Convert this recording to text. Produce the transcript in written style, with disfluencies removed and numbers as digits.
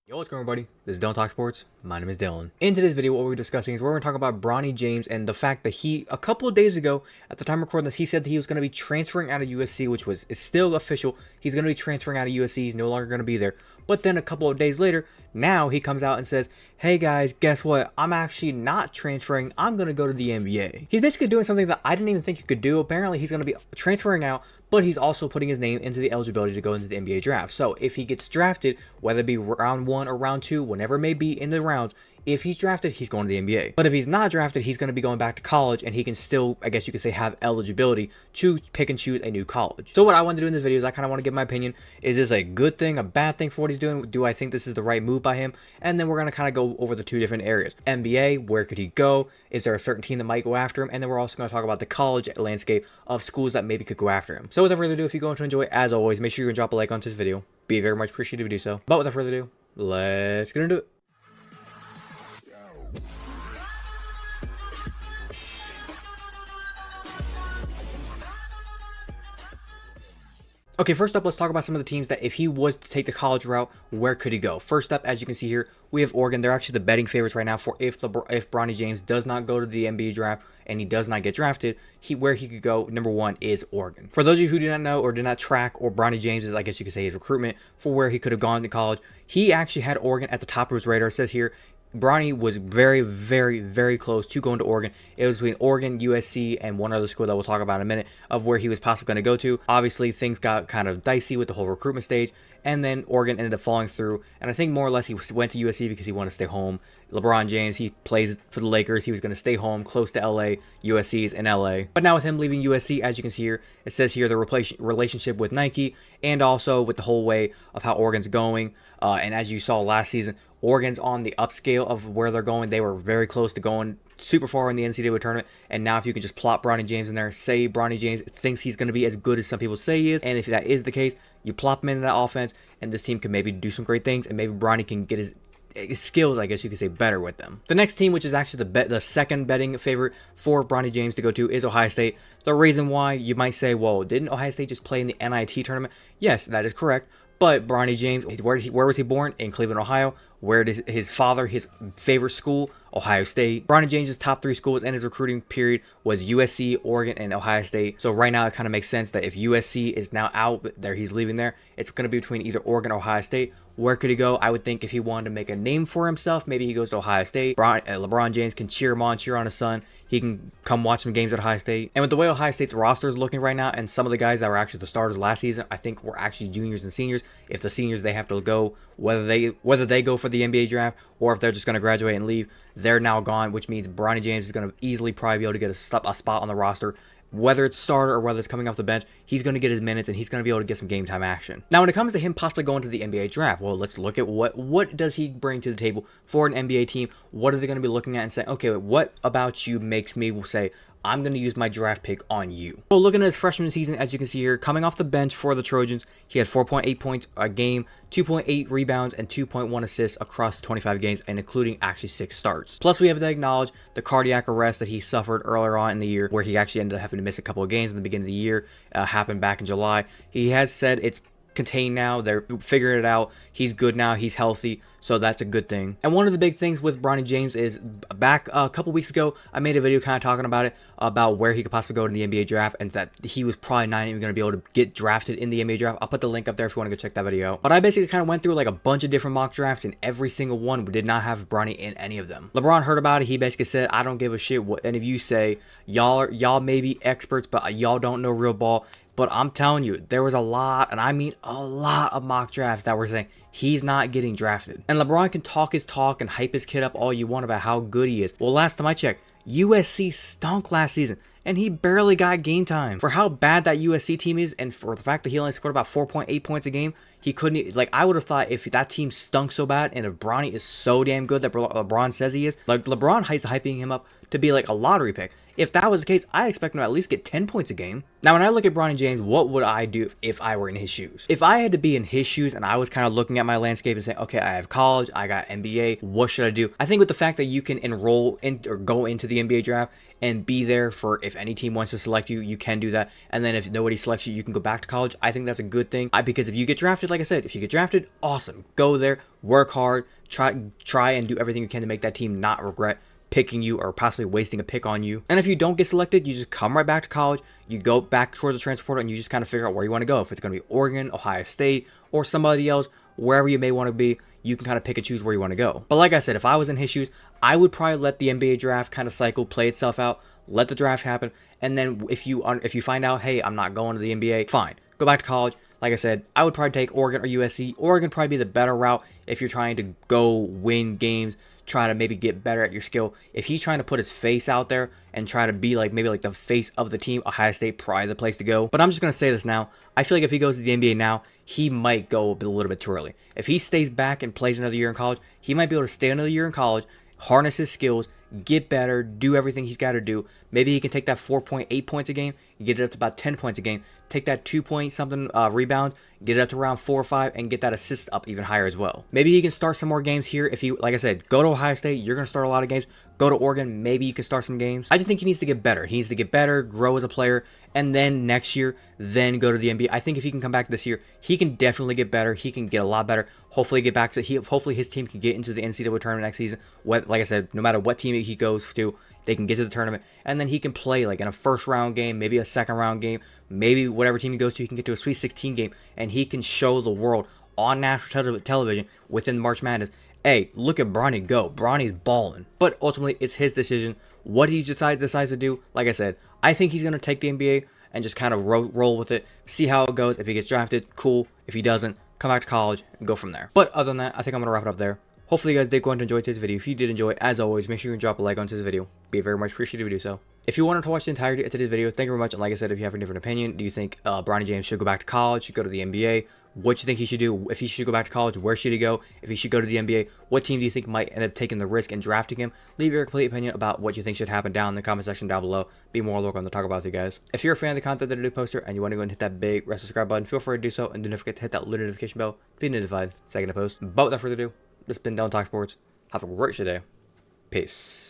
Yo, what's going on, everybody? This is Dylan Talk Sports. My name is Dylan. In today's video, what we're discussing is we're going to talk about Bronny James and the fact that a couple of days ago, at the time of recording this, he said that he was going to be transferring out of USC, which is still official. He's going to be transferring out of USC. He's no longer going to be there. But then a couple of days later, now he comes out and says, hey guys, guess what? I'm actually not transferring. I'm going to go to the NBA. He's basically doing something that I didn't even think he could do. Apparently, he's going to be transferring out, but he's also putting his name into the eligibility to go into the NBA draft. So if he gets drafted, whether it be round 1 or round 2, whenever it may be in the rounds, if he's drafted, he's going to the NBA. But if he's not drafted, he's going to be going back to college, and he can still, I guess you could say, have eligibility to pick and choose a new college. So what I want to do in this video is I kind of want to give my opinion. Is this a good thing, a bad thing for what he's doing? Do I think this is the right move by him? And then we're going to kind of go over the two different areas. NBA, where could he go? Is there a certain team that might go after him? And then we're also going to talk about the college landscape of schools that maybe could go after him. So without further ado, if you're going to enjoy, as always, make sure you can drop a like on this video. Be very much appreciated if you do so. But without further ado, let's get into it. Okay, first up, let's talk about some of the teams that if he was to take the college route, where could he go? First up, as you can see here, we have Oregon. They're actually the betting favorites right now for if Bronny James does not go to the NBA draft and he does not get drafted, where he could go, number 1 is Oregon. For those of you who do not know or do not track, or Bronny James is, I guess you could say, his recruitment for where he could have gone to college, he actually had Oregon at the top of his radar. It says here, Bronny was very, very, very close to going to Oregon. It was between Oregon, USC, and one other school that we'll talk about in a minute of where he was possibly going to go to. Obviously, things got kind of dicey with the whole recruitment stage, and then Oregon ended up falling through. And I think more or less he went to USC because he wanted to stay home. LeBron James, he plays for the Lakers. He was going to stay home, close to LA. USC is in LA. But now with him leaving USC, as you can see here, it says here the relationship with Nike and also with the whole way of how Oregon's going. And as you saw last season, Oregon's on the upscale of where they're going. They were very close to going super far in the NCAA tournament, and now if you can just plop Bronny James in there, say Bronny James thinks he's going to be as good as some people say he is, and if that is the case, you plop him into that offense, and this team can maybe do some great things, and maybe Bronny can get his skills, I guess you could say, better with them. The next team, which is actually the second betting favorite for Bronny James to go to, is Ohio State. The reason why, you might say, well, didn't Ohio State just play in the NIT tournament? Yes, that is correct. But Bronny James, where was he born? In Cleveland, Ohio. Where did his father, his favorite school? Ohio State. Bronny James' top 3 schools in his recruiting period was USC, Oregon, and Ohio State. So right now it kind of makes sense that if USC is now out there, he's leaving there, it's going to be between either Oregon or Ohio State. Where could he go? I would think if he wanted to make a name for himself, maybe he goes to Ohio State. LeBron James can cheer him on, cheer on his son. He can come watch some games at Ohio State. And with the way Ohio State's roster is looking right now, and some of the guys that were actually the starters last season, I think were actually juniors and seniors. If the seniors, they have to go, whether they go for the NBA draft or if they're just going to graduate and leave, they're now gone, which means Bronny James is going to easily probably be able to get a spot on the roster. Whether it's starter or whether it's coming off the bench, he's going to get his minutes and he's going to be able to get some game time action. Now, when it comes to him possibly going to the NBA draft, well, let's look at what does he bring to the table for an NBA team? What are they going to be looking at and saying, okay, what about you makes me say, I'm going to use my draft pick on you? Well, looking at his freshman season, as you can see here, coming off the bench for the Trojans, he had 4.8 points a game, 2.8 rebounds, and 2.1 assists across the 25 games, and including actually 6 starts. Plus, we have to acknowledge the cardiac arrest that he suffered earlier on in the year, where he actually ended up having to miss a couple of games in the beginning of the year, happened back in July. He has said it's contained now. They're figuring it out. He's good now. He's healthy. So that's a good thing. And one of the big things with Bronny James is back a couple weeks ago, I made a video kind of talking about it, about where he could possibly go in the NBA draft, and that he was probably not even going to be able to get drafted in the NBA draft. I'll put the link up there if you want to go check that video out. But I basically kind of went through like a bunch of different mock drafts, and every single one did not have Bronny in any of them. LeBron heard about it. He basically said, I don't give a shit what any of you say. Y'all may be experts, but y'all don't know real ball. But I'm telling you, there was a lot, and I mean a lot of mock drafts that were saying he's not getting drafted. And LeBron can talk his talk and hype his kid up all you want about how good he is. Well, last time I checked, USC stunk last season, and he barely got game time. For how bad that USC team is, and for the fact that he only scored about 4.8 points a game, he couldn't, like, I would have thought if that team stunk so bad, and if Bronny is so damn good that LeBron says he is, like, LeBron is hyping him up to be like a lottery pick. If that was the case, I expect him to at least get 10 points a game. Now, when I look at Bronny James, what would I do if I were in his shoes? If I had to be in his shoes and I was kind of looking at my landscape and saying, okay, I have college, I got NBA, what should I do? I think with the fact that you can enroll in or go into the NBA draft and be there for if any team wants to select you, you can do that. And then if nobody selects you, you can go back to college. I think that's a good thing. Because if you get drafted, like I said, if you get drafted, awesome. Go there, work hard, try and do everything you can to make that team not regret picking you or possibly wasting a pick on you. And if you don't get selected, you just come right back to college, you go back towards the transfer portal, and you just kind of figure out where you want to go. If it's going to be Oregon, Ohio State, or somebody else, wherever you may want to be, you can kind of pick and choose where you want to go. But like I said, if I was in his shoes, I would probably let the NBA draft kind of cycle play itself out, let the draft happen, and then if you find out, hey, I'm not going to the NBA, fine, go back to college. Like I said, I would probably take Oregon or USC. Oregon probably be the better route if you're trying to go win games, try to maybe get better at your skill. If he's trying to put his face out there and try to be like maybe like the face of the team, Ohio State probably the place to go. But I'm just going to say this now. I feel like if he goes to the NBA now, he might go a little bit too early. If he stays back and plays another year in college, he might be able to stay another year in college, harness his skills, get better, do everything he's got to do. Maybe he can take that 4.8 points a game, get it up to about 10 points a game, take that 2 point something rebound, get it up to around 4 or 5, and get that assist up even higher as well. Maybe he can start some more games here. If he, like I said, go to Ohio State, you're going to start a lot of games. Go to Oregon, maybe you can start some games. I just think he needs to get better. He needs to get better, grow as a player, and then next year, then go to the NBA. I think if he can come back this year, he can definitely get better. He can get a lot better. Hopefully get back to hopefully his team can get into the NCAA tournament next season. Like I said, no matter what team he goes to, they can get to the tournament, and then he can play like in a first round game, maybe a second round game, maybe whatever team he goes to, he can get to a Sweet 16 game, and he can show the world on national television within March Madness, hey, look at Bronny go. Bronny's balling. But ultimately, it's his decision. What he decides to do, like I said, I think he's going to take the NBA and just kind of roll with it, see how it goes. If he gets drafted, cool. If he doesn't, come back to college and go from there. But other than that, I think I'm going to wrap it up there. Hopefully you guys did go and enjoy today's video. If you did enjoy, as always, make sure you drop a like on today's video. Be very much appreciated if you do so. If you wanted to watch the entirety of today's video, thank you very much. And like I said, if you have a different opinion, do you think Bronny James should go back to college, should go to the NBA? What do you think he should do? If he should go back to college, where should he go? If he should go to the NBA, what team do you think might end up taking the risk and drafting him? Leave your complete opinion about what you think should happen down in the comment section down below. Be more welcome to talk about with you guys. If you're a fan of the content that I do post here and you want to go and hit that big red subscribe button, feel free to do so. And do not forget to hit that little notification bell to be notified second I post. But without further ado, this has been Dylan Talk Sports. Have a great day. Peace.